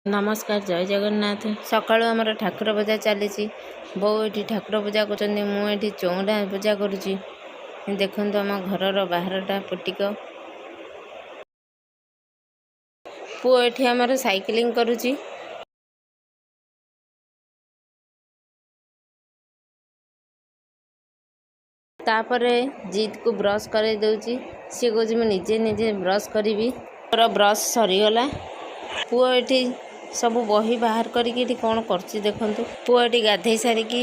नमस्कार जय जगन्नाथ। सकाळू आमर ठाकुर पूजा चली बो ये ठाकुर पूजा कर मुझे चौड़ा पूजा करुँची। देखु आम घर बाहरटा पुटिक पुओ ये आमर साइकिलिंग करुँची। तापर जीत को ब्रश कर दूची। सी कह निजे निजे ब्रश करी ब्रश सरीगला। पुओ ये सब बही बाहर करी कौन कर देखु। पुओ ये गाधे सारिकी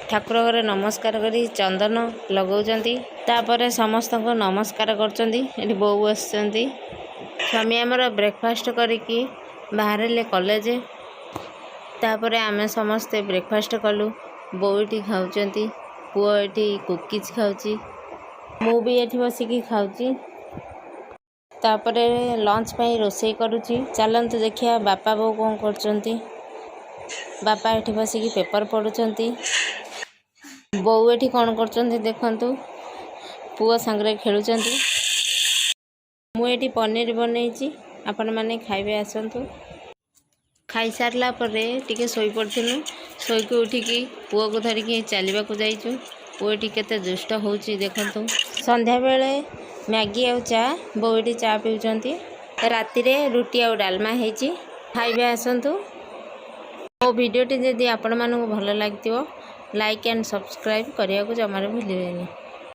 ठाकुर घरे नमस्कार करी चंदन लगाउछंती। तापर समस्त को नमस्कार कर बो आस स्वामी आमर ब्रेकफास्ट करिकी बाहर कॉलेज। तापर आमे समस्ते ब्रेकफास्ट कलु। बो ये खाऊँ, पुओ ये कुकीज खाऊँ, मु भी ये बसिकी खाऊँ। तापर लंच पाई रोसई करुँची। चलतु देखिया बापा बो कौन करचंती। बापा ये बसिकी पेपर पढ़ुचंती। बो ये कौन करचंती देखंतु। पुओ सांगरे खेलुचंती। मु ये पनीर बनईची, आपण माने खाइबे आसंतु। खाई सारला परे टिके सोई पड़थिलु। सोईकी उठिकी पुओ को धरिकी चलवा को जाइचु। पुओ ये केते दुष्ट होउची देखंतु। संध्या बेले मैगी आउ चा बो ये चा पिउचंती। राति रे रुटी आउ डालमा हेची, खाइबे आसंतु। मो वीडियोटी जदि आपण मानकु भल लागितिबो लाइक एंड सब्सक्राइब करिया को जमारे भूलिबेनी।